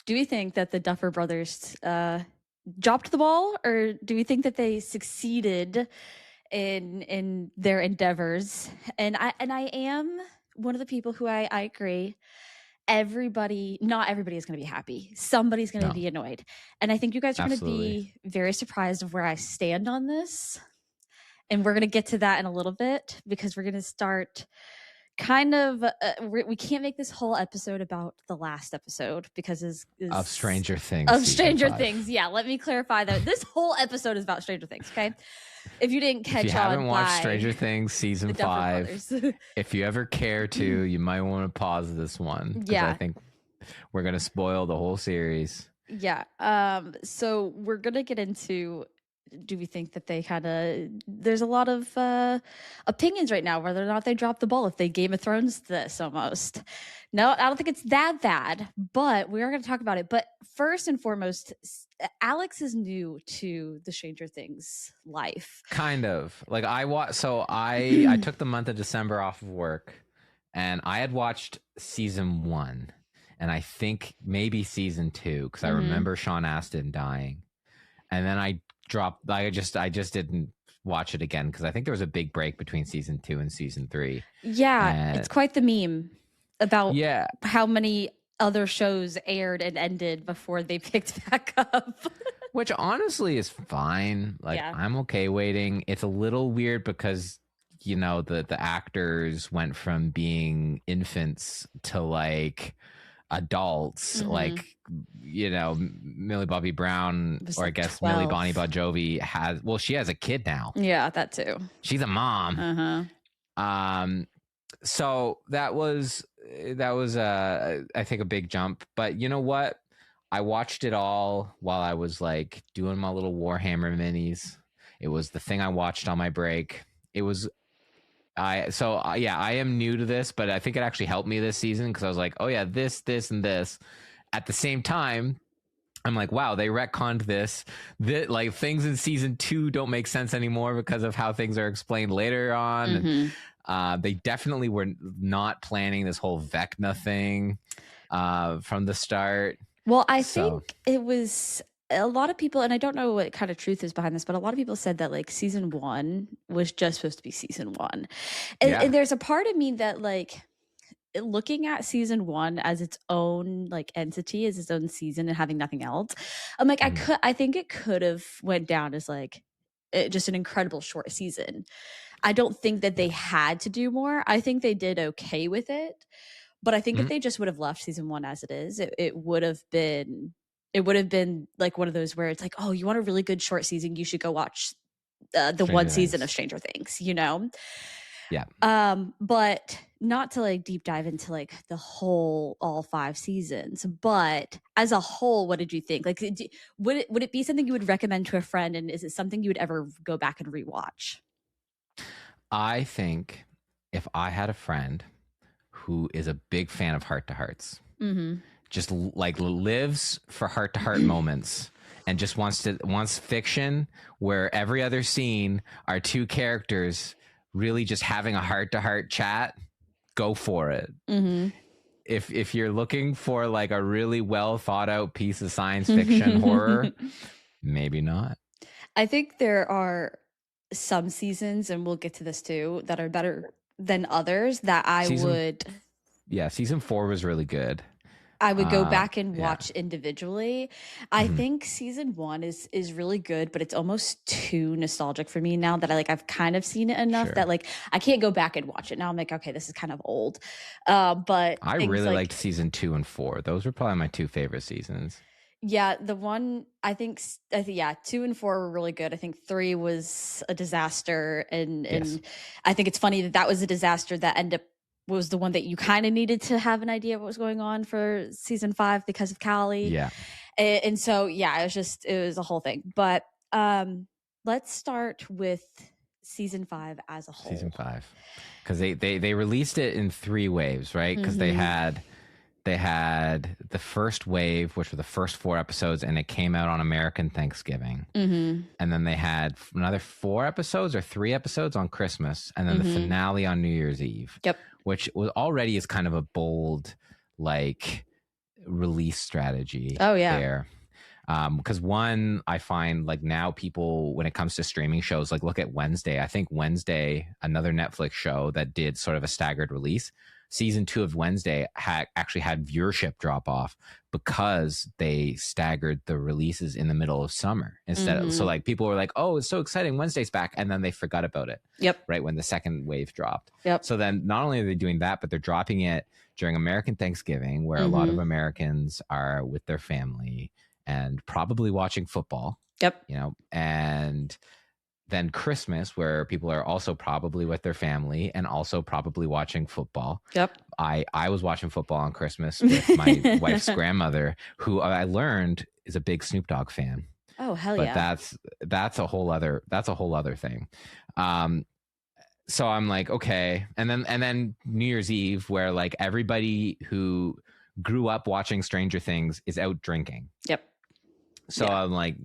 do we think that the Duffer brothers dropped the ball, or do we think that they succeeded in their endeavors? And I am one of the people who I agree. Not everybody is going to be happy. Somebody's going to be annoyed. And I think you guys are going to be very surprised of where I stand on this. And we're going to get to that in a little bit, because we're going to start kind of we can't make this whole episode about the last episode, because of Stranger Things. Yeah, let me clarify that this whole episode is about Stranger Things. Okay, if you didn't catch on, if you haven't watched Stranger Things season 5, if you ever care to, you might want to pause this one. Yeah, I think we're gonna spoil the whole series. Yeah. So we're gonna get into, do we think that they there's a lot of opinions right now whether or not they dropped the ball, if they Game of Thrones this almost. No, I don't think it's that bad, but we are going to talk about it. But first and foremost, Alex is new to the Stranger Things life. Kind of. Like I took the month of December off of work, and I had watched season 1 and I think maybe season 2, because I remember Sean Astin dying. And then I just didn't watch it again, because I think there was a big break between season 2 and season 3. Yeah, and it's quite the meme about how many other shows aired and ended before they picked back up. Which honestly is fine. Like, I'm okay waiting. It's a little weird because, you know, the actors went from being infants to like adults. Like, you know, Millie Bobby Brown, or I guess 12. Millie Bonnie Bon Jovi she has a kid now. Yeah, that too. She's a mom. So that was I think a big jump. But you know what? I watched it all while I was like doing my little Warhammer minis. It was the thing I watched on my break. I am new to this, but I think it actually helped me this season, because I was like, oh yeah, this, and this. At the same time, I'm like, wow, they retconned this. Like, things in season 2 don't make sense anymore because of how things are explained later on. They definitely were not planning this whole Vecna thing from the start. Well, I think it was a lot of people, and I don't know what kind of truth is behind this, but a lot of people said that like season 1 was just supposed to be season 1. And there's a part of me that, like, looking at season 1 as its own like entity, as its own season, and having nothing else, I'm like, I think it could have went down as like just an incredible short season. I don't think that they had to do more. I think they did okay with it, but I think if they just would have left season 1 as it is, it would have been like one of those where it's like, oh, you want a really good short season, you should go watch the one season of Stranger Things, you know? Yeah. But not to like deep dive into like the whole all 5 seasons, but as a whole, what did you think? Like, would it be something you would recommend to a friend, and is it something you would ever go back and rewatch? I think if I had a friend who is a big fan of Heart to Hearts, just like lives for heart to heart moments, and just wants fiction where every other scene are 2 characters really just having a heart to heart chat, go for it. If you're looking for like a really well thought out piece of science fiction horror, maybe not. I think there are some seasons, and we'll get to this too, that are better than others that season 4 was really good. I would go back and watch individually. I think season 1 is really good, but it's almost too nostalgic for me now that I've kind of seen it enough that like I can't go back and watch it. Now I'm like, okay, this is kind of old. But I really liked season 2 and 4. Those were probably my 2 favorite seasons. Yeah, the one I think 2 and 4 were really good. I think 3 was a disaster, and I think it's funny that was a disaster that was the one that you kind of needed to have an idea of what was going on for season 5 because of Callie. Yeah, and so it was a whole thing. But let's start with season 5 as a whole. Season 5, because they released it in 3 waves, right? Because they had the first wave, which were the first 4 episodes, and it came out on American Thanksgiving. And then they had another 4 episodes or 3 episodes on Christmas, and then the finale on New Year's Eve. Yep. Which was already is kind of a bold, like, release strategy yeah. there. Because one, I find like now people, when it comes to streaming shows, like look at Wednesday. I think Wednesday, another Netflix show that did sort of a staggered release, season 2 of Wednesday actually had viewership drop off because they staggered the releases in the middle of summer instead of, so like people were like, oh, it's so exciting, Wednesday's back, and then they forgot about it. Yep. Right when the second wave dropped. Yep. So then not only are they doing that, but they're dropping it during American Thanksgiving, where a lot of Americans are with their family and probably watching football. Yep. You know, and then Christmas, where people are also probably with their family and also probably watching football. Yep. I was watching football on Christmas with my wife's grandmother, who I learned is a big Snoop Dogg fan. Oh, hell but yeah. That's a whole other thing. So I'm like, okay. And then New Year's Eve, where like everybody who grew up watching Stranger Things is out drinking. Yep. So yeah. I'm like,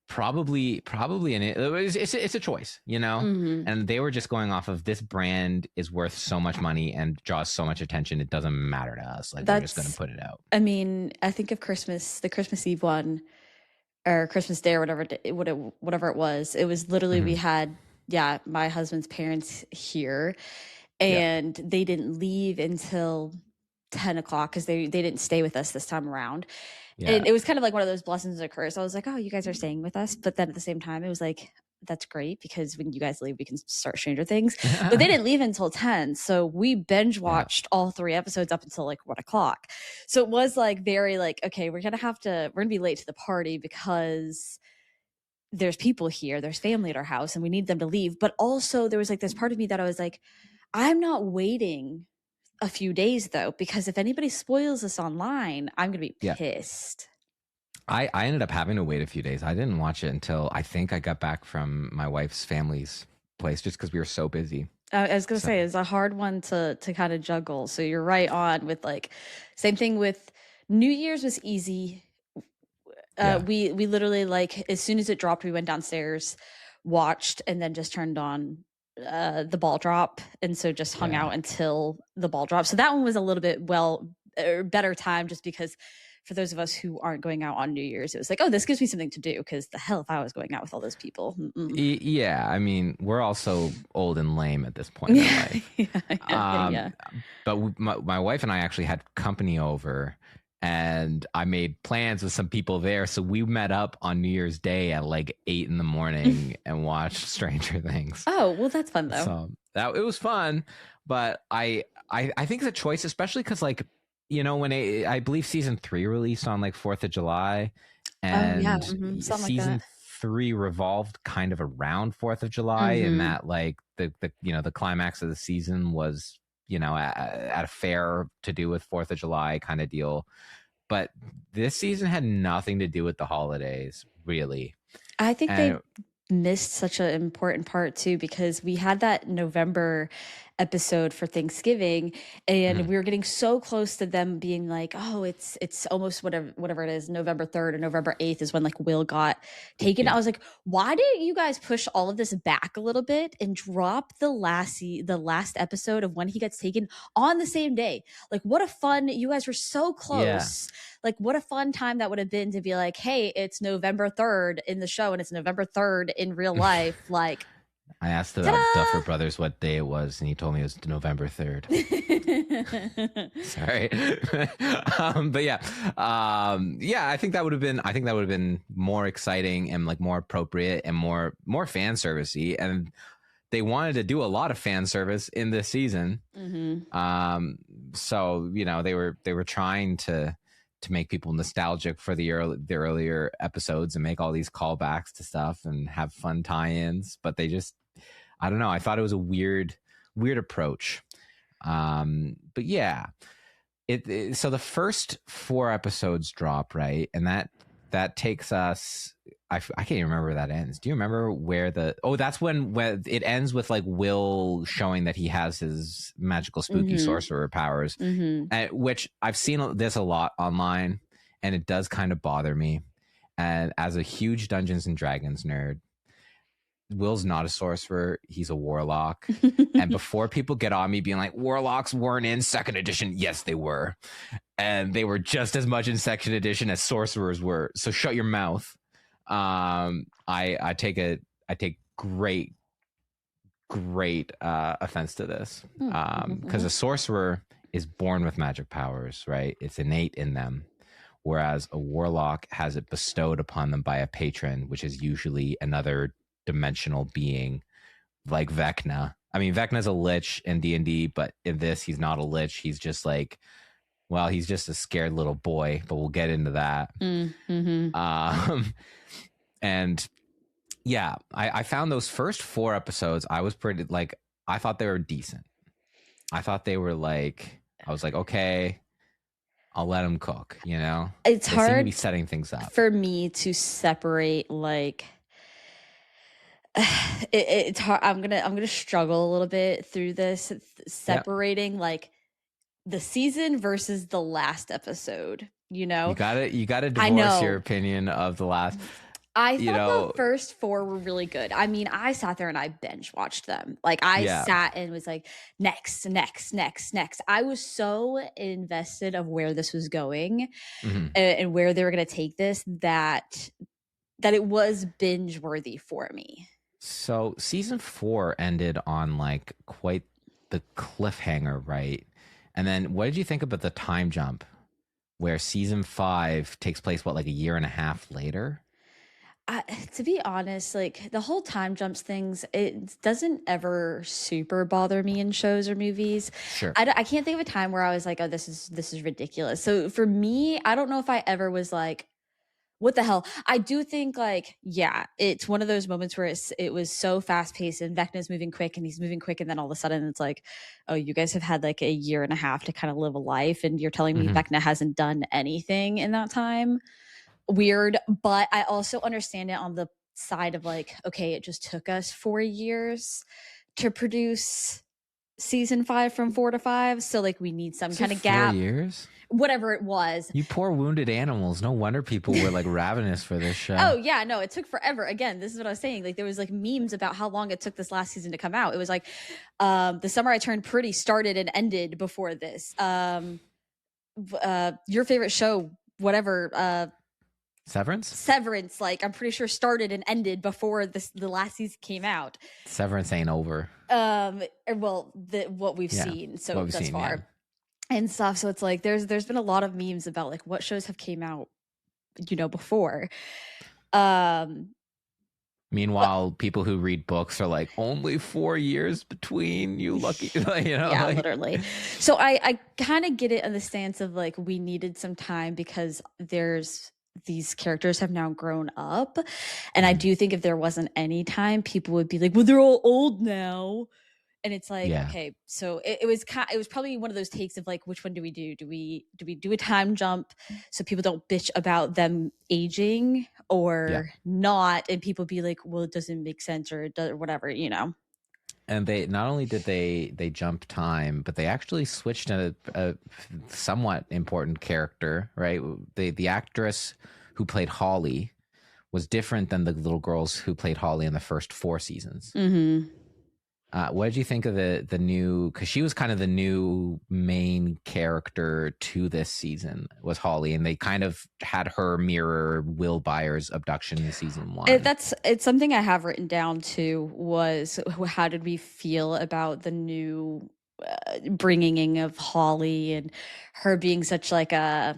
probably it's a choice, you know? And they were just going off of, this brand is worth so much money and draws so much attention, it doesn't matter to us. Like, we're just going to put it out. I mean, I think of Christmas, the Christmas Eve one, or Christmas Day, or whatever it was. It was literally, we had, my husband's parents here, and they didn't leave until 10 o'clock because they didn't stay with us this time around. Yeah. And it was kind of like one of those blessings and a curse. I was like, oh, you guys are staying with us. But then at the same time, it was like, that's great, because when you guys leave, we can start Stranger Things. But they didn't leave until 10. So we binge watched all 3 episodes up until like 1 o'clock. So it was like very like, okay, we're going to be late to the party because there's people here, there's family at our house, and we need them to leave. But also there was like this part of me that I was like, I'm not waiting a few days though, because if anybody spoils this online, I'm gonna be pissed. I ended up having to wait a few days. I didn't watch it until I think I got back from my wife's family's place, just because we were so busy. I was gonna say, it's a hard one to kind of juggle. So you're right on with like, same thing with New Year's was easy. We literally, like, as soon as it dropped, we went downstairs, watched, and then just turned on the ball drop, and so just hung out until the ball drop. So that one was a little bit better time, just because for those of us who aren't going out on New Year's, it was like, oh, this gives me something to do, because the hell if I was going out with all those people. Yeah, I mean, we're also old and lame at this point in life. But my wife and I actually had company over, and I made plans with some people there. So we met up on New Year's Day at like 8 a.m. and watched Stranger Things. Oh, well, that's fun though. So it was fun, but I think it's a choice, especially because, like, you know, when I believe season 3 released on like 4th of July, and season like 3 revolved kind of around 4th of July, and that like the climax of the season was, you know, at a fair to do with 4th of July kind of deal. But this season had nothing to do with the holidays, really. I think they missed such an important part too, because we had that November episode for Thanksgiving, and we were getting so close to them being like, oh, it's almost whatever it is, November 3rd or November 8th is when like Will got taken. I was like, why didn't you guys push all of this back a little bit and drop the last episode of when he gets taken on the same day? Like, what a fun, you guys were so close. Like, what a fun time that would have been to be like, hey, it's November 3rd in the show and it's November 3rd in real life. Like, I asked the Duffer brothers what day it was, and he told me it was November 3rd. Sorry. But I think that would have been more exciting and like more appropriate and more fan servicey. And they wanted to do a lot of fan service in this season. So, you know, they were trying to make people nostalgic for the earlier episodes and make all these callbacks to stuff and have fun tie-ins, but they just, I don't know. I thought it was a weird approach. But yeah, so the first 4 episodes drop, right? And that takes us, I can't even remember where that ends. Do you remember where that's when it ends with like Will showing that he has his magical spooky sorcerer powers, which I've seen this a lot online, and it does kind of bother me. And as a huge Dungeons and Dragons nerd, Will's not a sorcerer. He's a warlock. And before people get on me being like, warlocks weren't in second edition. Yes, they were. And they were just as much in second edition as sorcerers were. So shut your mouth. I take great offense to this. Because a sorcerer is born with magic powers, right? It's innate in them. Whereas a warlock has it bestowed upon them by a patron, which is usually another dimensional being like Vecna. I mean, Vecna's a lich in D&D, but in this, he's not a lich. He's just like, well, he's just a scared little boy, but we'll get into that. And yeah, I found those first 4 episodes, I was pretty, like, I thought they were decent. I thought they were like, I was like, okay, I'll let them cook, you know? It's they hard seem to be setting things up for me to separate, like, it's hard. I'm gonna struggle a little bit through this, separating like the season versus the last episode. You know, you gotta divorce your opinion of the last. I thought the first 4 were really good. I mean, I sat there and I binge watched them. Like I sat and was like, next. I was so invested of where this was going and where they were going to take this that it was binge worthy for me. So season 4 ended on like quite the cliffhanger, right? And then what did you think about the time jump where season 5 takes place, what, like a year and a half later? To be honest, like the whole time jumps things, it doesn't ever super bother me in shows or movies. Sure. I can't think of a time where I was like, oh, this is ridiculous. So for me, I don't know if I ever was like, what the hell? I do think like, yeah, it's one of those moments where it was so fast paced and Vecna's moving quick and he's moving quick. And then all of a sudden it's like, oh, you guys have had like a year and a half to kind of live a life. And you're telling me Vecna hasn't done anything in that time. Weird. But I also understand it on the side of like, okay, it just took us 4 years to produce season 5 from 4 to 5. So like we need some kind of gap. 4 years? Whatever it was. You poor wounded animals. No wonder people were like ravenous for this show. Oh yeah, no, it took forever. Again, this is what I was saying. Like there was like memes about how long it took this last season to come out. It was like The Summer I Turned Pretty started and ended before this. Your favorite show, whatever, Severance, like I'm pretty sure started and ended before the last season came out. Severance ain't over. Well, what we've seen thus far. Yeah. And stuff. So it's like there's been a lot of memes about like what shows have came out, you know, before. Meanwhile, people who read books are like, only 4 years between, you lucky, you know? Yeah, like, literally. So I kind of get it in the stance of like we needed some time because these characters have now grown up. And I do think if there wasn't any time, people would be like, well, they're all old now. And it's like, okay, so it was probably one of those takes of like, which one do we do? Do we do a time jump so people don't bitch about them aging or not? And people be like, well, it doesn't make sense or whatever, you know? And they not only did they jump time, but they actually switched a somewhat important character, right? The actress who played Holly was different than the little girls who played Holly in the first 4 seasons. What did you think of the new? Because she was kind of the new main character to this season was Holly, and they kind of had her mirror Will Byers' abduction in season 1. It's something I have written down too. Was how did we feel about the new bringing in of Holly and her being such like a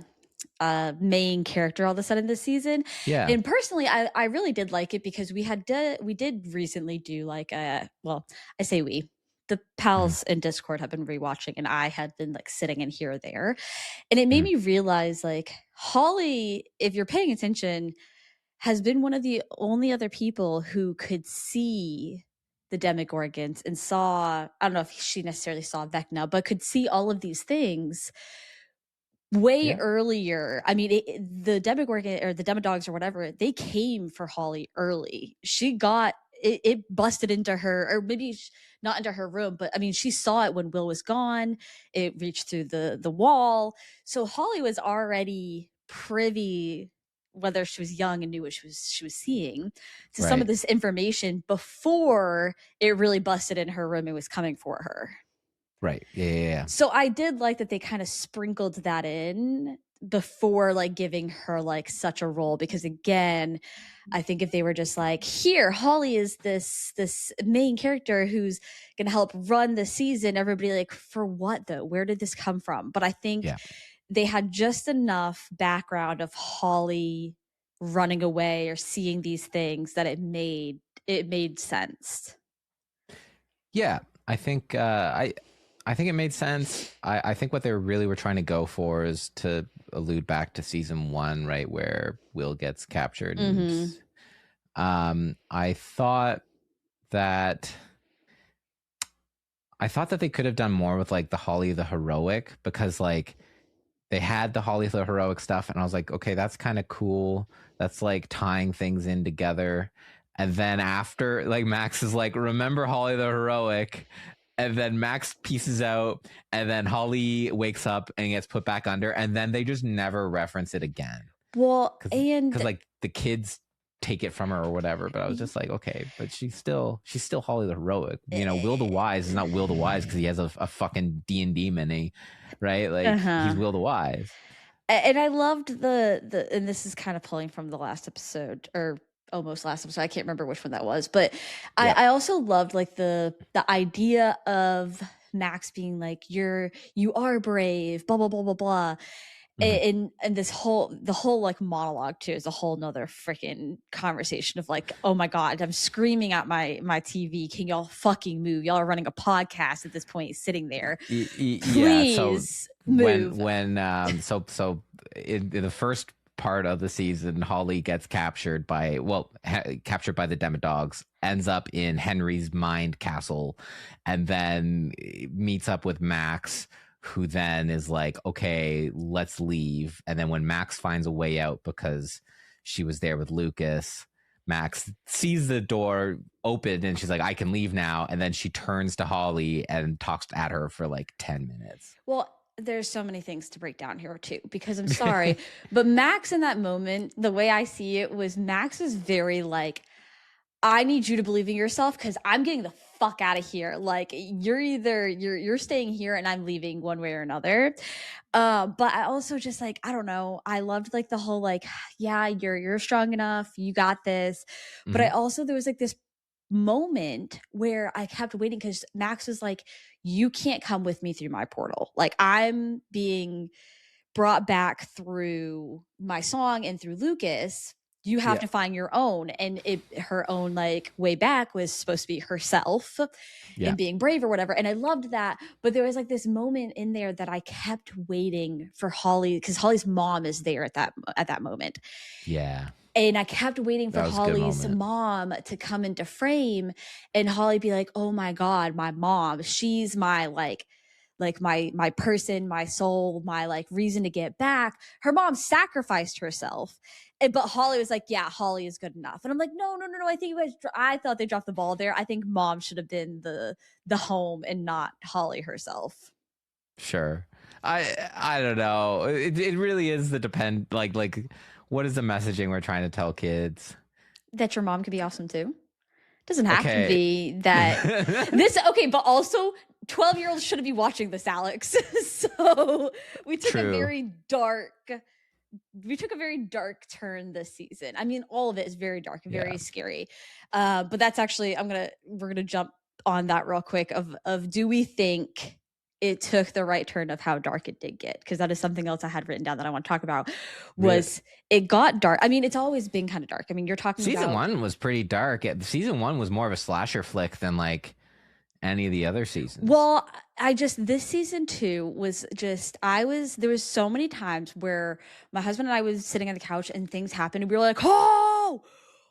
main character all of a sudden this season. Yeah. And personally, I really did like it because we did recently do like the pals in Discord have been rewatching and I had been like sitting in here or there. And it made me realize like Holly, if you're paying attention, has been one of the only other people who could see the Demogorgons and saw, I don't know if she necessarily saw Vecna, but could see all of these things way earlier. I mean, the Demogorgon or the Demodogs or whatever, they came for Holly early. She got it busted into her, or maybe not into her room, but I mean, she saw it when Will was gone. It reached through the wall. So Holly was already privy whether she was young and knew what she was seeing, to some of Right. this information before it really busted in her room and was coming for her. Right. Yeah. So I did like that they kind of sprinkled that in before like giving her like such a role, because again, I think if they were just like, here, Holly is this main character who's gonna help run the season, everybody like, for what though? Where did this come from? But I think they had just enough background of Holly running away or seeing these things that it made sense. Yeah, I think I think it made sense. I think what they really were trying to go for is to allude back to season 1, right, where Will gets captured. And I thought that they could have done more with like the Holly the heroic, because like they had the Holly the heroic stuff, and I was like, okay, that's kind of cool. That's like tying things in together. And then after, like, Max is like, remember Holly the heroic, and then Max pieces out, and then Holly wakes up and gets put back under, and then they just never reference it again. Well, because like the kids take it from her or whatever. But I was just like, okay, but she's still Holly the heroic. You know, Will the Wise is not Will the Wise because he has a fucking D&D mini, right? Like he's Will the Wise. And I loved the and this is kind of pulling from the last episode, or almost last episode. I can't remember which one that was, but I also loved like the idea of Max being like, you are brave, blah blah blah blah blah. And this whole like monologue too is a whole nother freaking conversation of like, oh my god, I'm screaming at my TV, can y'all fucking move? Y'all are running a podcast at this point, sitting there. Please move. So in the first part of the season, Holly gets captured by the Demodogs, ends up in Henry's mind castle, and then meets up with Max, who then is like, okay, let's leave. And then when Max finds a way out because she was there with Lucas, Max sees the door open and she's like, I can leave now. And then she turns to Holly and talks at her for like 10 minutes. Well, there's so many things to break down here too, because I'm sorry, but Max in that moment, the way I see it was Max is very like, I need you to believe in yourself because I'm getting the fuck out of here. Like you're either you're staying here and I'm leaving one way or another. But I also just like, I don't know. I loved like the whole like, yeah, you're strong enough. You got this. But I also, there was like this moment where I kept waiting because Max was like, you can't come with me through my portal. Like I'm being brought back through my song and through Lucas. You have to find your own. And her own like way back was supposed to be herself and being brave or whatever. And I loved that. But there was like this moment in there that I kept waiting for Holly, because Holly's mom is there at that moment. Yeah. And I kept waiting for Holly's mom to come into frame, and Holly be like, oh my God, my mom, she's my like my person, my soul, my like reason to get back. Her mom sacrificed herself. But Holly was like, yeah, Holly is good enough. And I'm like, no. I thought they dropped the ball there. I think mom should have been the home and not Holly herself. Sure. I don't know. It really is like what is the messaging we're trying to tell kids? That your mom could be awesome too. Doesn't have to be that this okay, but also 12-year-olds shouldn't be watching this, Alex. So we took a very dark turn this season. I mean, all of it is very dark and very scary. But that's actually we're gonna jump on that real quick of do we think it took the right turn of how dark it did get? Because that is something else I had written down that I want to talk about. Was it got dark? I mean, it's always been kind of dark. I mean, you're talking season 1 was pretty dark. Season 1 was more of a slasher flick than like any of the other seasons. Well, this season 2 was just, there was so many times where my husband and I was sitting on the couch and things happened and we were like, oh,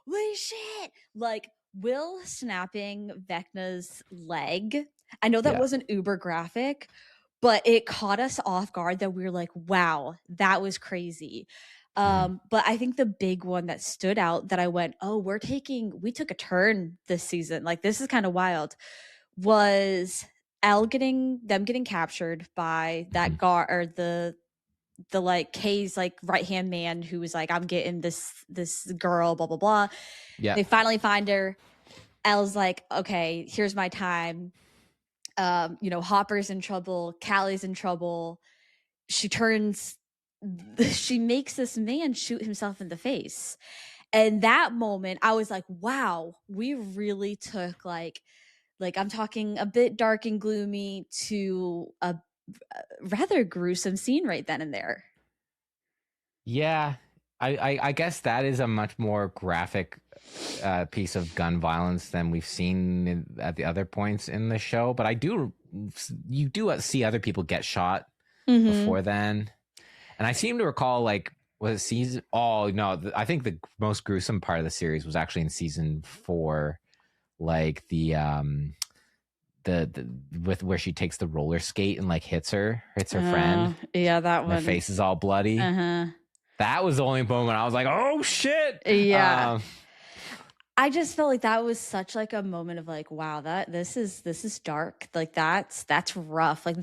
holy shit. Like Will snapping Vecna's leg. I know that wasn't uber graphic, but it caught us off guard that we were like, wow, that was crazy. But I think the big one that stood out that I went, oh, we took a turn this season. Like this is kind of wild, was Elle getting captured by that guard, or the the like Kay's like right hand man who was like, I'm getting this girl, blah blah blah. Yeah. They finally find her. Elle's like, okay, here's my time. Hopper's in trouble, Callie's in trouble. She makes this man shoot himself in the face. And that moment, I was like, wow, we really took like I'm talking a bit dark and gloomy to a rather gruesome scene right then and there. Yeah, I guess that is a much more graphic piece of gun violence than we've seen at the other points in the show. But you do see other people get shot before then. And I seem to recall, like, was it season? Oh no, I think the most gruesome part of the series was actually in season 4, like the with where she takes the roller skate and like hits her friend. Yeah, that one. Her face is all bloody. That was the only moment I was like, oh shit. Yeah. I just felt like that was such like a moment of like, wow, this is dark. Like that's rough. Like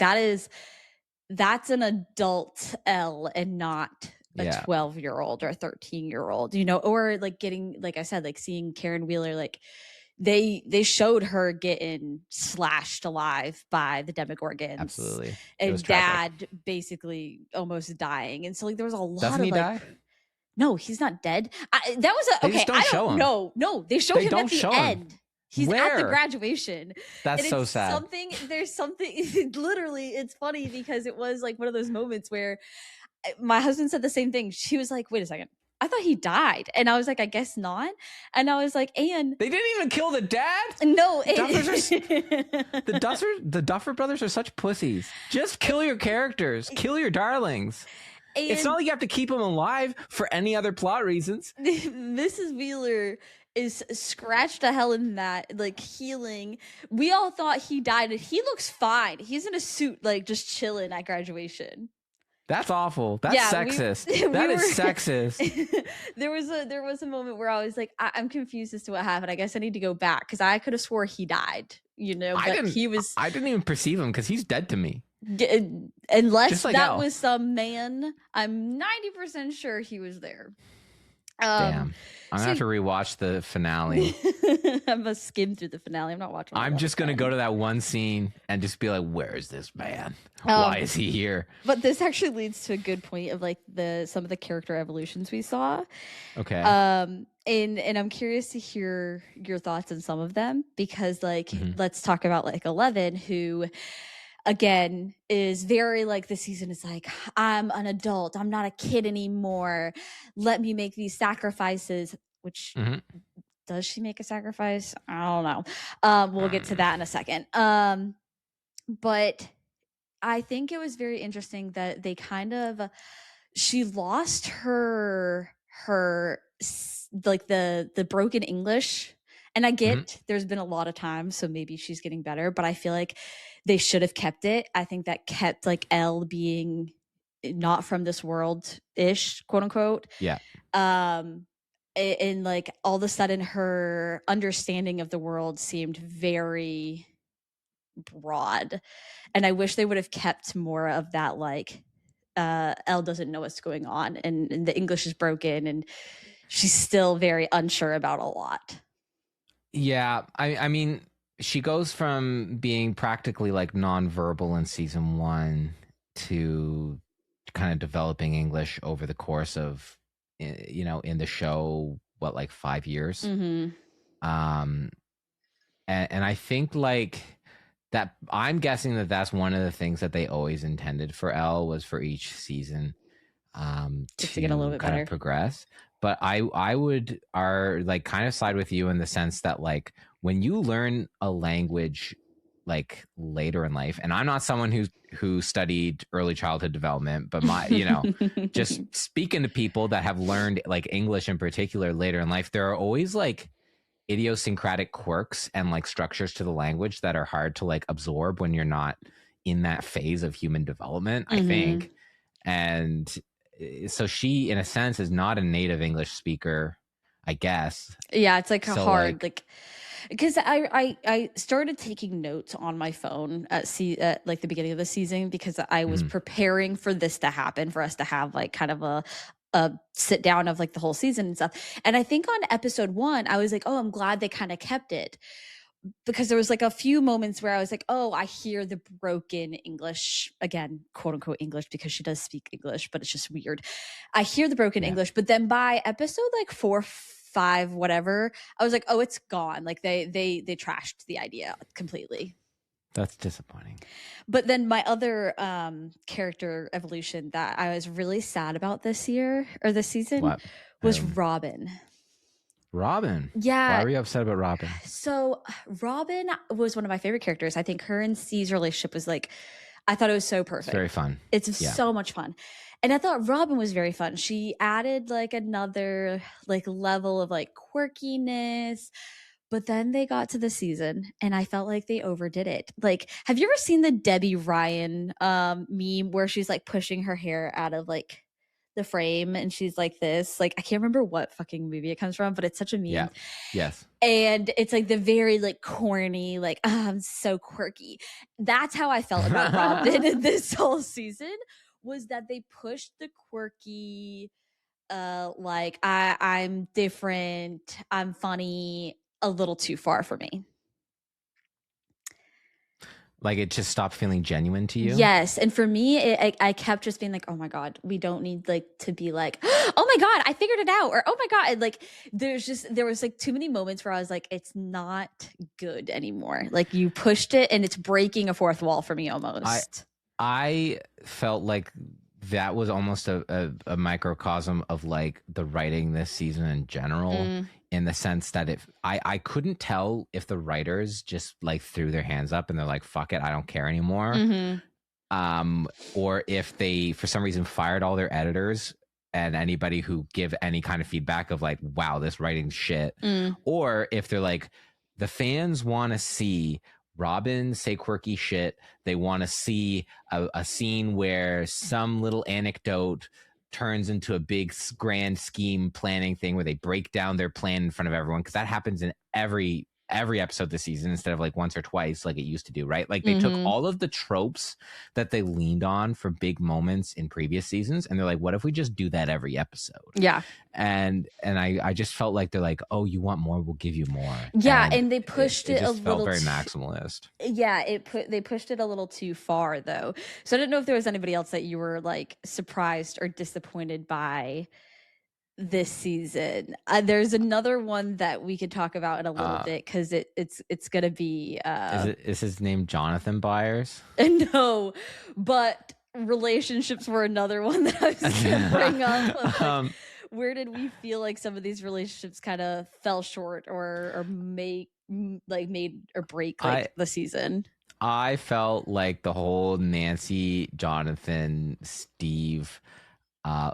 that's an adult Elle and not a 12-year-old or a 13-year-old, or like getting, like I said, like seeing Karen Wheeler, like they showed her getting slashed alive by the Demogorgons. Absolutely. And Dad basically almost dying. And so like there was a lot Doesn't he die? No, he's not dead. That was okay. I don't know. No, they showed him at the end. He's Where? At the graduation. That's so sad. There's something, literally, it's funny because it was like one of those moments where my husband said the same thing. She was like, wait a second. I thought he died. And I was like, I guess not. And I was like, and they didn't even kill the dad? No. The Duffer brothers are such pussies. Just kill your characters. Kill your darlings. And it's not like you have to keep them alive for any other plot reasons. Mrs. Wheeler is scratched to hell in that, like, healing. We all thought he died, and he looks fine. He's in a suit, like, just chilling at graduation. That's awful. That's sexist. That is sexist. There was a moment where I was like, I'm confused as to what happened. I guess I need to go back because I could have swore he died. But I didn't even perceive him because he's dead to me. Unless like that was some man, I'm 90% sure he was there. Damn. I'm gonna have to rewatch the finale. I'm gonna skim through the finale. I'm not watching. I'm just gonna go to that one scene and just be like, "Where is this man? Why is he here?" But this actually leads to a good point of like some of the character evolutions we saw. Okay. And I'm curious to hear your thoughts on some of them because let's talk about like 11, who again is very like, the season is like, I'm an adult, I'm not a kid anymore, let me make these sacrifices, which does she make a sacrifice? I don't know. We'll get to that in a second. But I think it was very interesting that they she lost her like the broken English. And I get there's been a lot of times, so maybe she's getting better, but I feel like they should have kept it. I think that kept like Elle being not from this world-ish, quote unquote. Yeah. And like all of a sudden her understanding of the world seemed very broad. And I wish they would have kept more of that, like Elle doesn't know what's going on and the English is broken and she's still very unsure about a lot. Yeah, I mean, she goes from being practically like nonverbal in season 1 to kind of developing English over the course of, in the show, like 5 years. And I think like that, I'm guessing that that's one of the things that they always intended for Elle, was for each season to get a little bit kind better. of progress. But I would like kind of side with you in the sense that like when you learn a language like later in life, and I'm not someone who studied early childhood development, but just speaking to people that have learned like English in particular later in life, there are always like idiosyncratic quirks and like structures to the language that are hard to like absorb when you're not in that phase of human development, I think. And so she, in a sense, is not a native English speaker, I guess. Yeah, it's like hard. Like because I started taking notes on my phone at like the beginning of the season, because I was preparing for this to happen, for us to have like kind of a sit down of like the whole season and stuff. And I think on episode 1, I was like, oh, I'm glad they kind of kept it, because there was like a few moments where I was like, oh, I hear the broken English, again, quote unquote English, because she does speak English, but it's just weird. I hear the broken English, but then by episode like 4, 5, whatever, I was like, oh, it's gone. Like they trashed the idea completely. That's disappointing. But then my other character evolution that I was really sad about this season was Robin. Robin? Yeah. Why were you upset about Robin? So Robin was one of my favorite characters. I think her and C's relationship was like, I thought it was so perfect. It's very fun. It's so much fun. And I thought Robin was very fun. She added like another like level of like quirkiness. But then they got to the season and I felt like they overdid it. Like, have you ever seen the Debbie Ryan meme where she's like pushing her hair out of like the frame and she's like this? Like, I can't remember what fucking movie it comes from, but it's such a meme. Yeah. Yes. And it's like the very like corny, like, oh, I'm so quirky. That's how I felt about Robin in this whole season, was that they pushed the quirky, like I'm different, I'm funny, a little too far for me. Like it just stopped feeling genuine to you? Yes. And for me, I kept just being like, oh my God, we don't need like to be like, oh my God, I figured it out. Or, oh my God. And like, there was like too many moments where I was like, it's not good anymore. Like you pushed it and it's breaking a fourth wall for me almost. I felt like that was almost a microcosm of like the writing this season in general, in the sense that if I couldn't tell if the writers just like threw their hands up and they're like, fuck it, I don't care anymore. Or if they for some reason fired all their editors and anybody who give any kind of feedback of like, wow, this writing's shit. Or if they're like, the fans want to see Robin say quirky shit. They want to see a scene where some little anecdote turns into a big grand scheme planning thing where they break down their plan in front of everyone, because that happens in every episode this season instead of like once or twice like it used to do, right? Like they took all of the tropes that they leaned on for big moments in previous seasons and they're like, what if we just do that every episode? Yeah. And I just felt like they're like, oh, you want more, we'll give you more. Yeah. And they pushed it a little, felt very maximalist. Yeah, they pushed it a little too far though. So I don't know if there was anybody else that you were like surprised or disappointed by this season. There's another one that we could talk about in a little bit, because it's gonna be is his name Jonathan Byers? No, but relationships were another one that I was gonna bring up. Like, where did we feel like some of these relationships kind of fell short or made or break like the season? I felt like the whole Nancy, Jonathan, Steve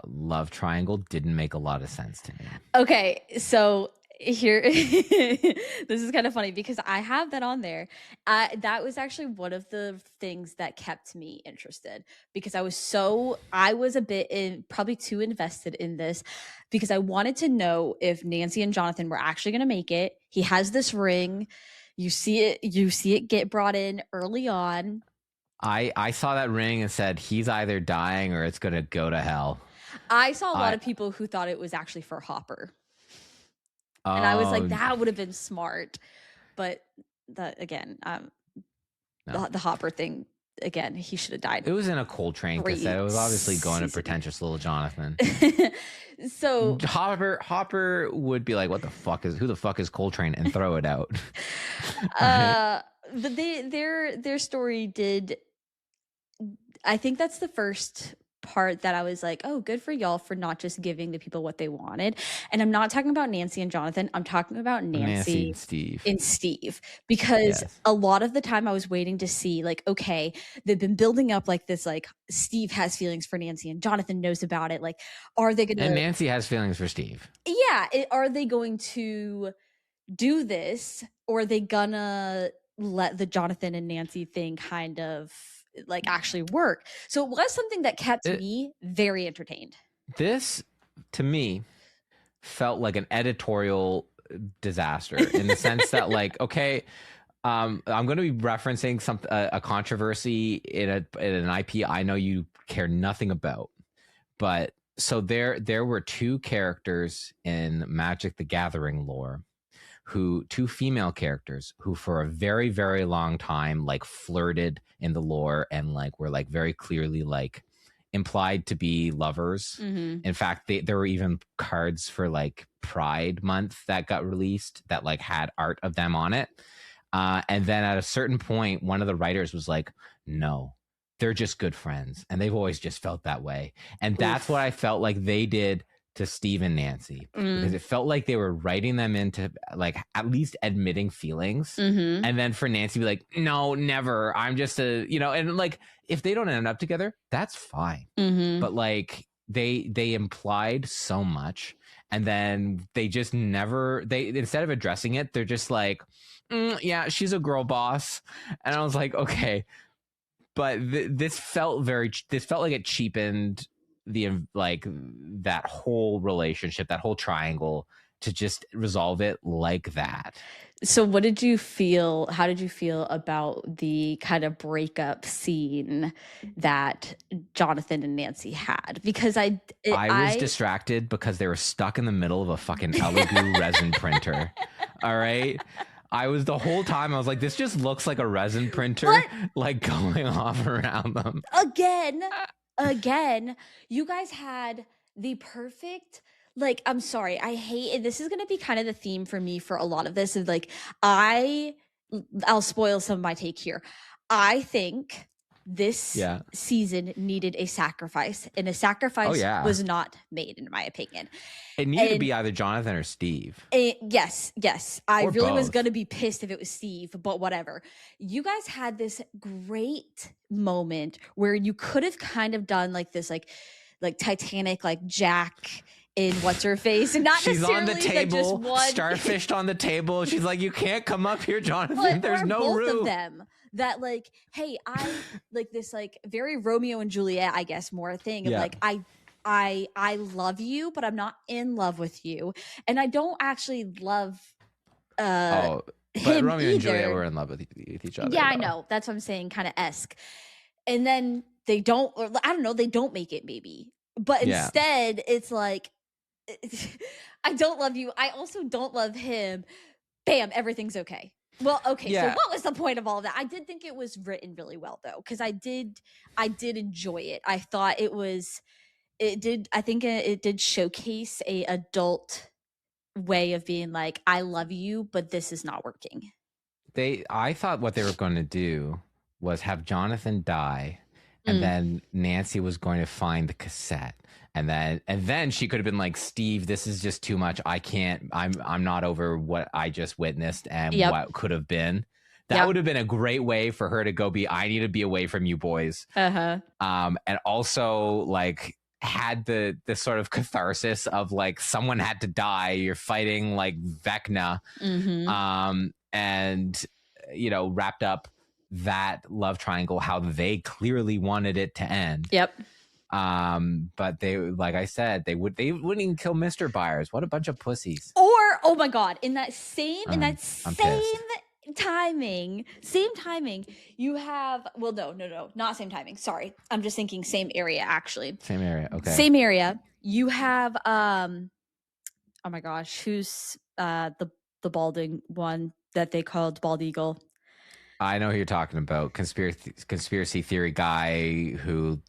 love triangle didn't make a lot of sense to me. Okay, so here this is kind of funny because I have that on there. That was actually one of the things that kept me interested, because I was a bit probably too invested in this, because I wanted to know if Nancy and Jonathan were actually going to make it. He has this ring. You see it get brought in early on. I saw that ring and said, he's either dying or it's going to go to hell. I saw a lot of people who thought it was actually for Hopper. And I was like, that would have been smart. But again, the Hopper thing, again, he should have died. It was in a coal train cassette. It was obviously going to pretentious little Jonathan. So Hopper would be like, who the fuck is Coltrane, and throw it out. Their story did. I think that's the first part that I was like, oh, good for y'all for not just giving the people what they wanted. And I'm not talking about Nancy and Jonathan. I'm talking about Nancy and Steve, because a lot of the time I was waiting to see like, okay, they've been building up like this, like Steve has feelings for Nancy and Jonathan knows about it. Like, are they going to? And Nancy has feelings for Steve. Yeah. Are they going to do this, or are they gonna let the Jonathan and Nancy thing kind of like actually work? So it was something that kept me very entertained. This to me felt like an editorial disaster in the sense that like, okay, I'm going to be referencing a controversy in an IP I know you care nothing about, but so there were two characters in Magic the Gathering lore, two female characters who for a very, very long time like flirted in the lore and like were like very clearly like implied to be lovers. In fact, there were even cards for like Pride Month that got released that like had art of them on it. And then at a certain point, one of the writers was like, no, they're just good friends. And they've always just felt that way. And that's what I felt like they did to Steve and Nancy, because it felt like they were writing them into like at least admitting feelings. And then for Nancy to be like, no, never. I'm just and like if they don't end up together, that's fine. But like they implied so much. And then they just never, instead of addressing it, they're just like, yeah, she's a girl boss. And I was like, okay, but this felt like it cheapened like that whole relationship, that whole triangle, to just resolve it like that. So how did you feel about the kind of breakup scene that Jonathan and Nancy had? Because I was distracted because they were stuck in the middle of a fucking Elegoo resin printer. All right. I was the whole time, I was like, this just looks like a resin printer, like going off around them. Again, you guys had the perfect, like, I'm sorry, I hate it. This is going to be kind of the theme for me for a lot of this. Is like, I'll spoil some of my take here. I think this season needed a sacrifice, and a sacrifice was not made, in my opinion. It needed to be either Jonathan or Steve. Yes. I really was going to be pissed if it was Steve, but whatever. You guys had this great moment where you could have kind of done like this, like Titanic, like Jack in what's her face, and not she's necessarily on the table, just one starfished on the table. She's like, you can't come up here, Jonathan. There's no both room. Of them that like, hey, I like this, like very Romeo and Juliet, I guess, more thing of like, I love you, but I'm not in love with you, and I don't actually love but him Romeo either. and Juliet were in love with each other. Yeah, I know. That's what I'm saying, kind of esque. And then they don't, or I don't know, they don't make it maybe, but instead it's like, I don't love you, I also don't love him. Bam, everything's okay. Well, okay, so what was the point of all of that? I did think it was written really well though, because I did enjoy it. I thought it did showcase a adult way of being like, I love you, but this is not working. I thought what they were going to do was have Jonathan die, and then Nancy was going to find the cassette. And then she could have been like, Steve, this is just too much. I can't, I'm not over what I just witnessed and what could have been. That would have been a great way for her to go I need to be away from you boys. And also like had the sort of catharsis of like, someone had to die. You're fighting like Vecna. And, wrapped up that love triangle, how they clearly wanted it to end. But they, like I said, they wouldn't even kill Mr. Byers. What a bunch of pussies. Or, oh my God, in that same timing, you have, well, no, not same timing. Sorry. I'm just thinking same area, actually. Same area. Okay. Same area. You have, oh my gosh, who's the balding one that they called Bald Eagle? I know who you're talking about. Conspiracy theory guy who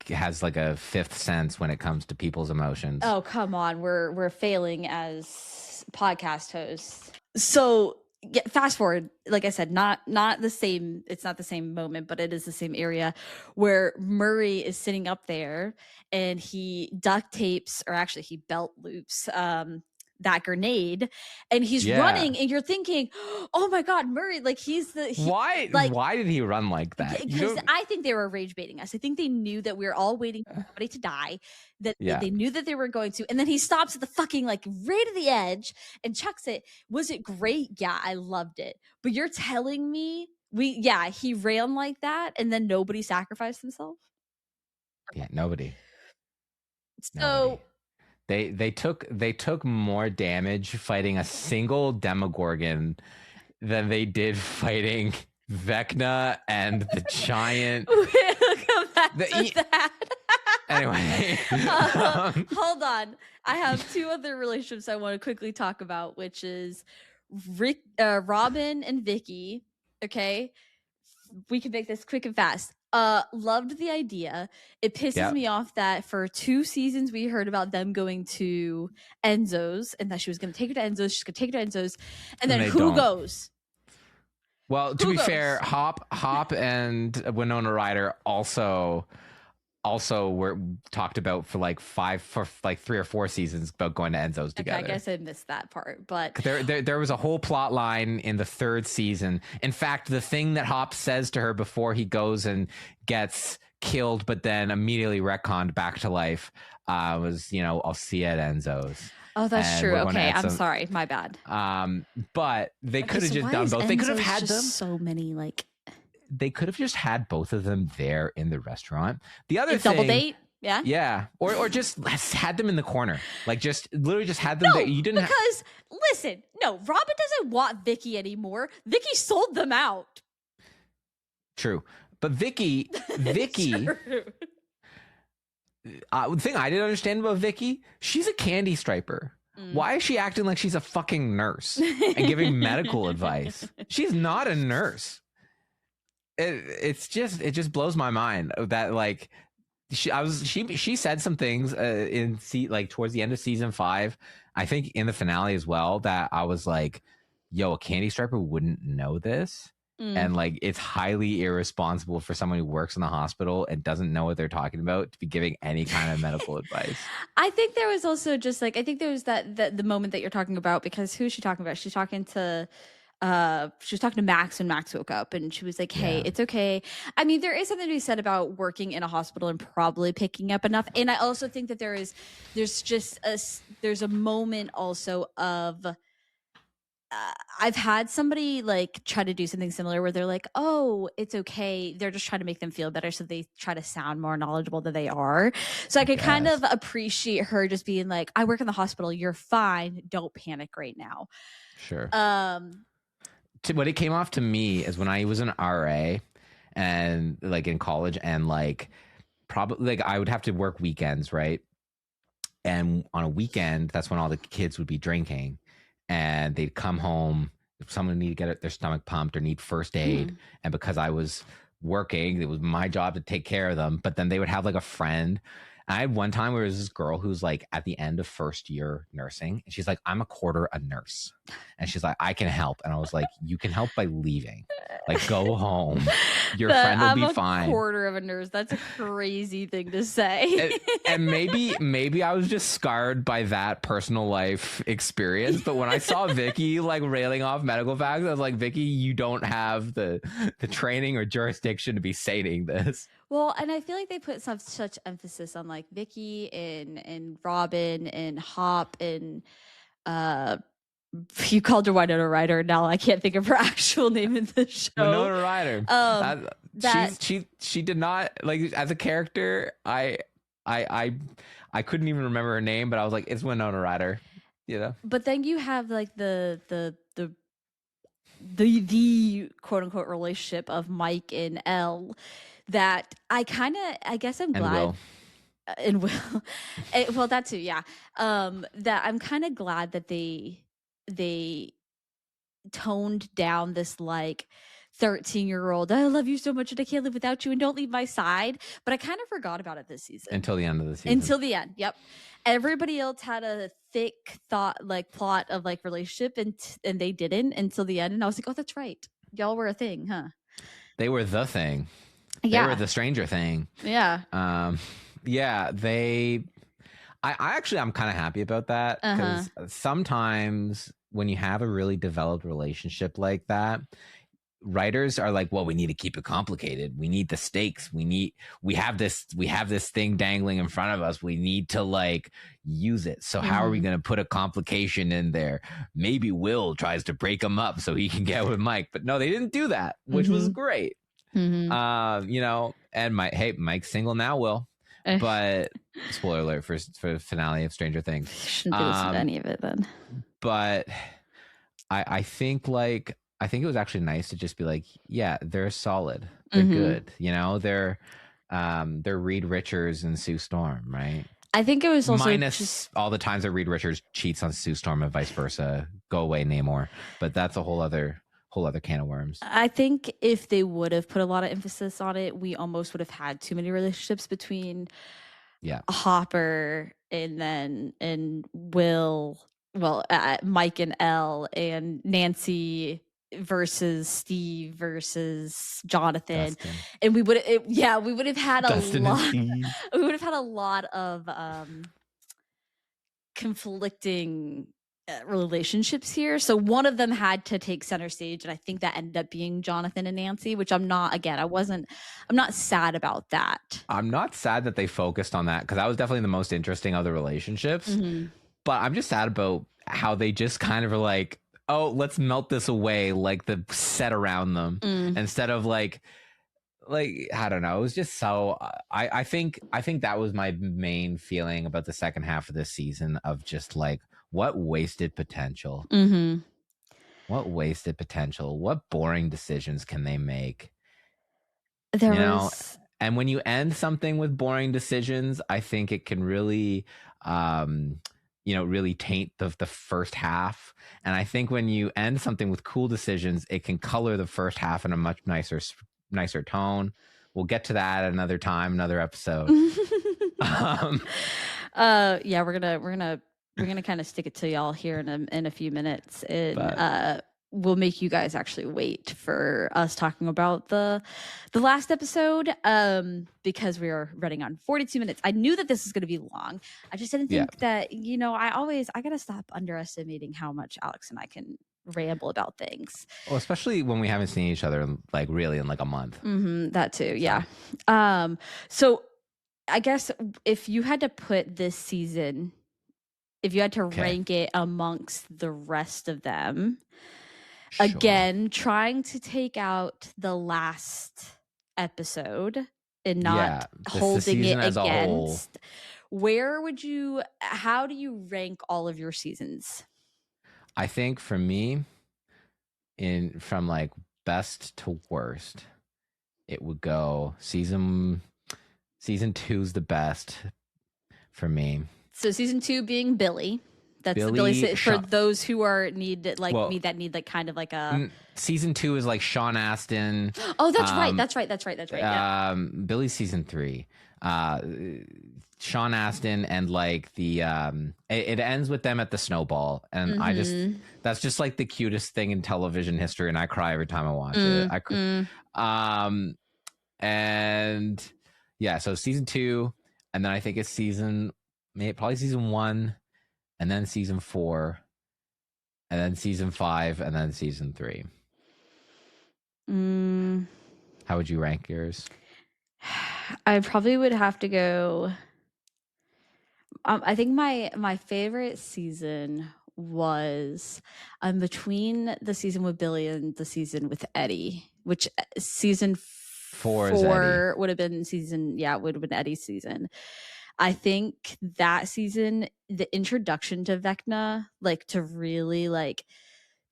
has like a fifth sense when it comes to people's emotions. Oh, come on. We're failing as podcast hosts. So fast forward, like I said, not the same. It's not the same moment, but it is the same area where Murray is sitting up there and he duct tapes, or actually he belt loops, that grenade, and he's running, and you're thinking, oh my God, Murray, like why did he run like that? Because I think they were rage baiting us. I think they knew that we were all waiting for somebody to die, that they knew that they were going to, and then he stops at the fucking like right at the edge and chucks it. Was it great? Yeah, I loved it. But you're telling me he ran like that and then nobody sacrificed themselves? Yeah, nobody. So They took more damage fighting a single Demogorgon than they did fighting Vecna and the giant. We'll come back to that. Anyway, hold on. I have two other relationships I want to quickly talk about, which is Robin and Vicky. Okay, we can make this quick and fast. Loved the idea. It pisses me off that for 2 seasons we heard about them going to Enzo's and that she was going to take her to Enzo's. She's going to take her to Enzo's, and then who goes? Well, to be fair, Hop and Winona Ryder also were talked about for like 3 or 4 seasons about going to Enzo's together. Okay, I guess I missed that part, but there was a whole plot line in the 3rd season. In fact, the thing that Hop says to her before he goes and gets killed, but then immediately retconned back to life, was, I'll see you at Enzo's. Oh, that's true. Okay, I'm sorry, my bad. But they could have just done both. They could have had them. So many They could have just had both of them there in the restaurant. The other thing, double date, yeah, or just had them in the corner, like just literally just had them there. You didn't because listen, no, Robin doesn't want Vicky anymore. Vicky sold them out. True, but Vicky. The thing I didn't understand about Vicky, she's a candy striper. Why is she acting like she's a fucking nurse and giving medical advice? She's not a nurse. It just blows my mind that like she said some things towards the end of season 5, I think in the finale as well, that I was like, yo, a candy striper wouldn't know this. And like, it's highly irresponsible for someone who works in the hospital and doesn't know what they're talking about to be giving any kind of medical advice. I think there was also just like, I think there was the moment that you're talking about, because who's she talking about? She was talking to Max when Max woke up, and she was like, hey, it's okay. I mean, there is something to be said about working in a hospital and probably picking up enough. And I also think that there's a moment also of, I've had somebody like try to do something similar where they're like, oh, it's okay. They're just trying to make them feel better. So they try to sound more knowledgeable than they are. So I could kind of appreciate her just being like, I work in the hospital. You're fine. Don't panic right now. Sure. What it came off to me is when I was an RA and like in college, and like probably like I would have to work weekends, right? And on a weekend, that's when all the kids would be drinking. And they'd come home, if someone needed to get their stomach pumped or need first aid. And because I was working, it was my job to take care of them. But then they would have like a friend. I had one time where there was this girl who's like at the end of first year nursing. And she's like, I'm a quarter a nurse. And she's like, I can help. And I was like, you can help by leaving. Like, go home. Your friend will be fine. I'm a quarter of a nurse. That's a crazy thing to say. And maybe I was just scarred by that personal life experience. But when I saw Vicky like railing off medical facts, I was like, Vicky, you don't have the training or jurisdiction to be saying this. Well, and I feel like they put such emphasis on like Vicky and Robin and Hop and you called her Winona Ryder. Now I can't think of her actual name in the show. Winona Ryder. She did not like as a character. I couldn't even remember her name, but I was like, it's Winona Ryder. You know. But then you have like the quote unquote relationship of Mike and Elle. That I guess I'm glad. And Will. Well, that too, yeah. That I'm kind of glad that they toned down this like 13-year-old, I love you so much and I can't live without you and don't leave my side. But I kind of forgot about it this season. Until the end of the season. Until the end, yep. Everybody else had a thick plot of like relationship and they didn't until the end. And I was like, oh, that's right. Y'all were a thing, huh? They were the thing. They were the Stranger Thing. Yeah. Yeah, I'm kind of happy about that, because sometimes when you have a really developed relationship like that, writers are like, well, we need to keep it complicated. We need the stakes. We have this thing dangling in front of us. We need to like use it. So how are we going to put a complication in there? Maybe Will tries to break him up so he can get with Mike, but no, they didn't do that, which was great. And Mike's single now, Will. But Spoiler alert for the finale of Stranger Things. Shouldn't be listening to any of it then. But I think it was actually nice to just be like, yeah, they're solid. They're good. You know, they're Reed Richards and Sue Storm, right? I think it was also minus just all the times that Reed Richards cheats on Sue Storm and vice versa. Go away, Namor. But that's a whole other can of worms. I think if they would have put a lot of emphasis on it, we almost would have had too many relationships between Hopper and Will, well, Mike and Elle, and Nancy versus Steve versus Jonathan. Dustin. And we would have had Dustin a lot. We would have had a lot of conflicting relationships here. So one of them had to take center stage, and I think that ended up being Jonathan and Nancy, which I'm not sad about that. I'm not sad that they focused on that, because that was definitely the most interesting of the relationships. But I'm just sad about how they just kind of are like, oh, let's melt this away, like the set around them, instead of like I don't know. It was just so I think that was my main feeling about the second half of this season, of just like, what wasted potential. What wasted potential. What boring decisions can they make? And when you end something with boring decisions, I think it can really really taint the first half. And I think when you end something with cool decisions, it can color the first half in a much nicer tone. We'll get to that at another time, another episode. Yeah, we're gonna kind of stick it to y'all here in a few minutes, and we'll make you guys actually wait for us talking about the last episode, because we are running on 42 minutes. I knew that this was going to be long. I just didn't think that, I gotta stop underestimating how much Alex and I can ramble about things. Well, especially when we haven't seen each other really in like a month. That too, yeah. So I guess if you had to put this season, if you had to rank it amongst the rest of them, again, trying to take out the last episode and not holding it against, how do you rank all of your seasons? I think for me, from like best to worst, it would go season 2's the best for me. So season 2 being Billy. That's Billy, for those who need kind of like a. Season 2 is like Sean Astin. Oh, that's right. That's right. Yeah. Billy's season 3. Sean Astin, and like the it ends with them at the snowball, and that's just like the cutest thing in television history, and I cry every time I watch it. And yeah, so season 2, and then I think it's probably season 1, and then season 4, and then season 5, and then season 3. How would you rank yours? I probably would have to go. I think my favorite season was between the season with Billy and the season with Eddie, which season 4 would have been Eddie's season. I think that season, the introduction to Vecna, like to really like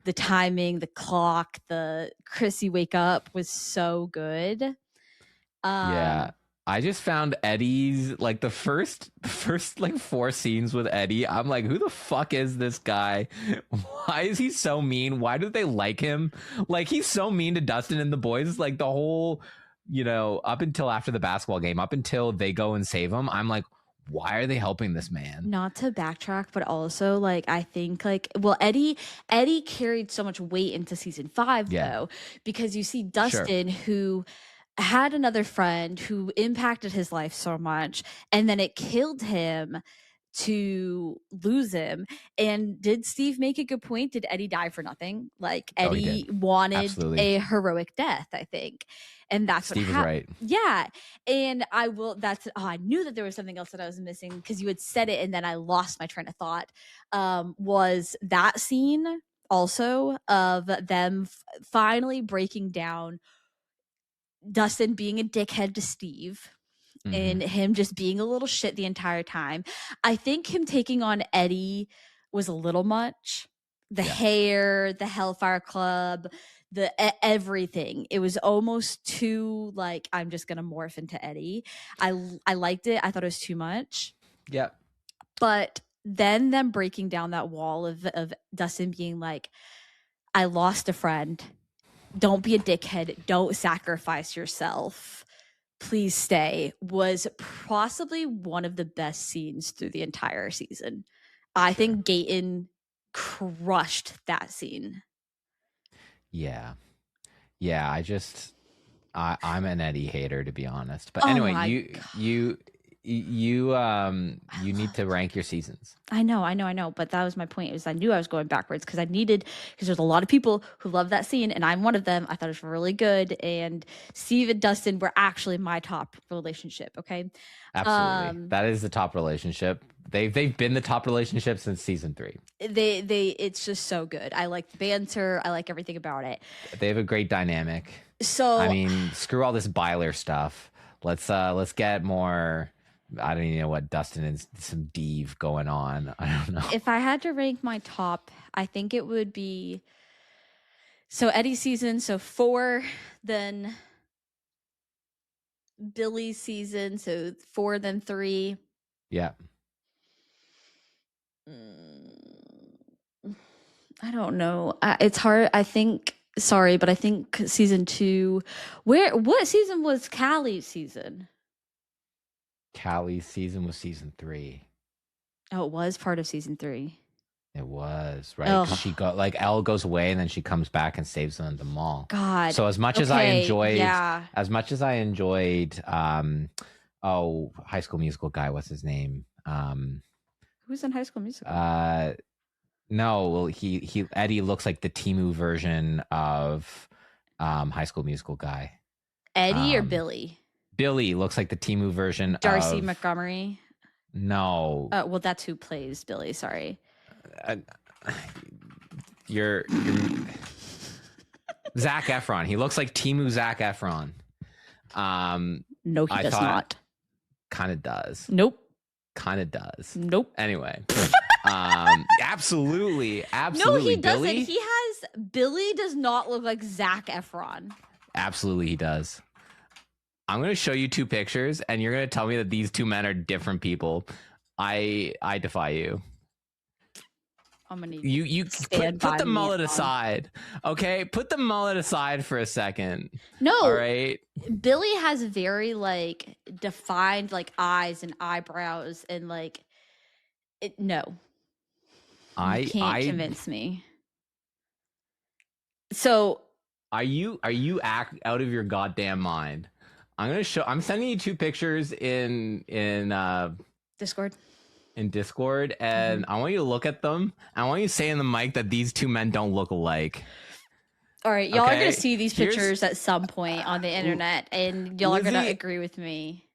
the timing, the clock, the Chrissy wake up was so good. Yeah. I just found Eddie's like the first like 4 scenes with Eddie. I'm like, who the fuck is this guy? Why is he so mean? Why do they like him? Like, he's so mean to Dustin and the boys. Like the whole, up until after the basketball game, up until they go and save him, I'm like, why are they helping this man? Not to backtrack, but also like I think Eddie carried so much weight into season 5 though, because you see Dustin who had another friend who impacted his life so much, and then it killed him to lose him. And did Steve make a good point? Did Eddie die for nothing? Like Eddie wanted a heroic death, I think. And that's Steve what happened. Right. Yeah. And I knew that there was something else that I was missing, because you had said it and then I lost my train of thought. Was that scene also of them finally breaking down, Dustin being a dickhead to Steve, and him just being a little shit the entire time. I think him taking on Eddie was a little much. The hair, the Hellfire Club, the everything. It was almost too like, I'm just gonna morph into Eddie. I liked it. I thought it was too much. Yep. But then them breaking down that wall of Dustin being like, I lost a friend. Don't be a dickhead. Don't sacrifice yourself. Please stay, was possibly one of the best scenes through the entire season. I think Gaten crushed that scene. Yeah. I'm an Eddie hater, to be honest. But anyway, you need to rank your seasons. I know. But that was my point, is I knew I was going backwards because there's a lot of people who love that scene, and I'm one of them. I thought it was really good. And Steve and Dustin were actually my top relationship. Okay. Absolutely. That is the top relationship. They've been the top relationship since season 3. It's just so good. I like the banter. I like everything about it. They have a great dynamic. So I mean, screw all this Byler stuff. Let's get more. I don't even know what Dustin and some Dave going on. I don't know. If I had to rank my top, I think it would be Eddie's season, 4, then Billy's season, 4, then 3. Yeah. I don't know. It's hard. I think. Sorry, but I think season 2. What season was Callie's season? Callie's season was season 3. Oh, it was part of season 3. It was, right? Because she got, like, Elle goes away and then she comes back and saves them at the mall. God. So as much as I enjoyed, High School Musical guy, what's his name? Who's in High School Musical? No, well, Eddie looks like the Temu version of High School Musical guy. Eddie or Billy? Billy looks like the Temu version Darcy of Montgomery. No. Well, that's who plays Billy. Sorry. You're Zac Efron. He looks like Temu Zac Efron. No, he does not. Kind of does. Nope. Kind of does. Nope. Anyway. Absolutely. No, he doesn't. Billy does not look like Zac Efron. Absolutely, he does. I'm going to show you 2 pictures, and you're going to tell me that these 2 men are different people. I defy you. I'm gonna you put the mullet aside, okay? Put the mullet aside for a second. No, all right. Billy has very like defined like eyes and eyebrows and like it. No, you can't convince me. So, are you out of your goddamn mind? I'm sending you 2 pictures in Discord. In Discord, and I want you to look at them. I want you to say in the mic that these 2 men don't look alike. All right, y'all are gonna see these pictures at some point on the internet, and y'all are gonna agree with me.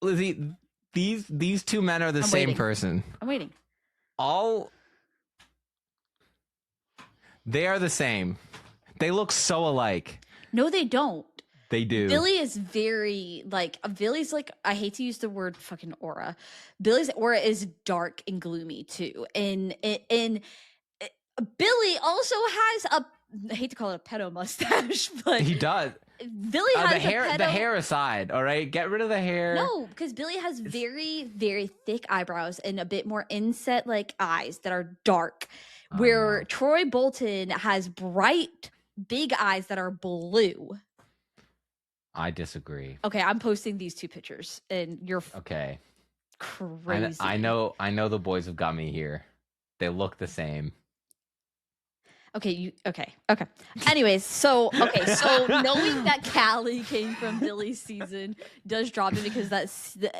Lizzy, these 2 men are the same person. I'm waiting. They are the same. They look so alike. No, they don't. They do. Billy is Billy's like, I hate to use the word fucking aura. Billy's aura is dark and gloomy too. And Billy also has I hate to call it a pedo mustache, but he does. Billy has the hair aside, all right? Get rid of the hair. No, because Billy has very, very thick eyebrows and a bit more inset like eyes that are dark. Where Troy Bolton has bright, big eyes that are blue. I disagree. Okay, I'm posting these 2 pictures, and you're okay. Crazy. I know the boys have got me here. They look the same. Okay. Anyways, so knowing that Callie came from Billy's season does drop me because that's the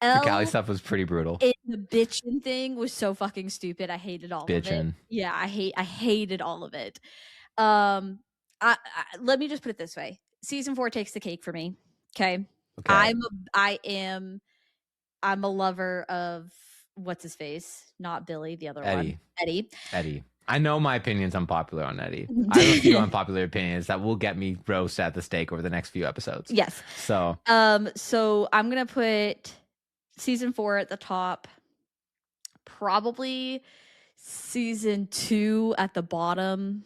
Callie stuff was pretty brutal. And the bitchin' thing was so fucking stupid. I hated all of it. Yeah, I hated all of it. Let me just put it this way. Season 4 takes the cake for me. Okay. I'm a lover of what's his face, not Billy, the other one, Eddie. I know my opinion's unpopular on Eddie. I have a few unpopular opinions that will get me roast at the stake over the next few episodes. Yes. So I'm gonna put season 4 at the top. Probably season 2 at the bottom.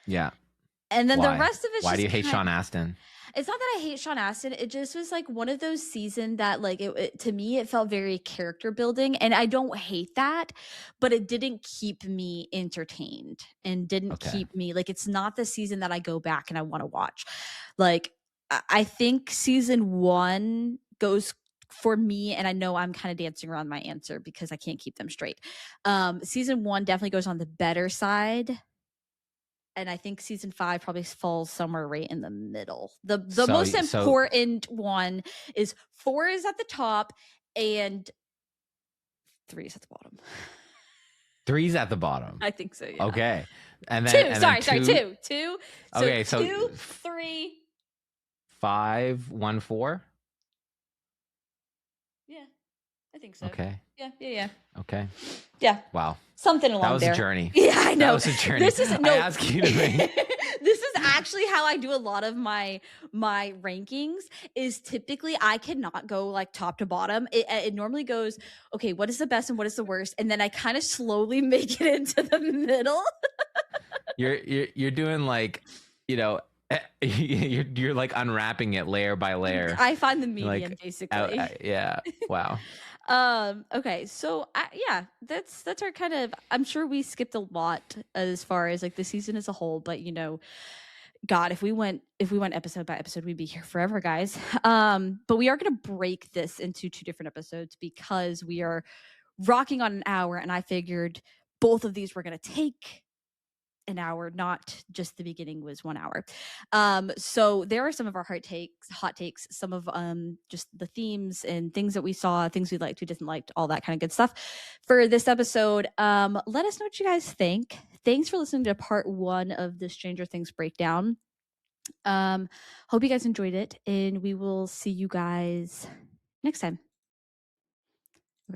Yeah. And then the rest of it's why do you hate Sean Astin? It's not that I hate Sean Astin. It just was like one of those seasons that like it to me it felt very character building, and I don't hate that, but it didn't keep me entertained and didn't keep me like it's not the season that I go back and I want to watch. Like I think season 1 goes for me, and I know I'm kind of dancing around my answer because I can't keep them straight. Season 1 definitely goes on the better side. And I think season 5 probably falls somewhere right in the middle. The most important one is 4 is at the top and 3 is at the bottom. 3's at the bottom. I think so. Yeah. Okay. And then 2. Sorry, 2. 2. So okay. 2, 3, 5, 1, 4. Yeah, I think so. Okay. Yeah. Okay. Yeah. Wow. Something along there. That was a journey. Yeah, I know. That was a journey. This is I ask you to make. This is actually how I do a lot of my rankings. Is typically I cannot go like top to bottom. It normally goes, okay, what is the best and what is the worst, and then I kind of slowly make it into the middle. You're doing like, you're like unwrapping it layer by layer. I find the medium basically. Yeah. Wow. Okay, so that's our kind of, I'm sure we skipped a lot as far as like the season as a whole, but God, if we went episode by episode, we'd be here forever, guys. But we are going to break this into 2 different episodes because we are rocking on an hour, and I figured both of these were going to take an hour, not just the beginning was 1 hour. So there are some of our hot takes, some of just the themes and things that we saw, things we liked, we didn't like, all that kind of good stuff for this episode. Let us know what you guys think. Thanks for listening to part 1 of the Stranger Things breakdown. Hope you guys enjoyed it, and we will see you guys next time.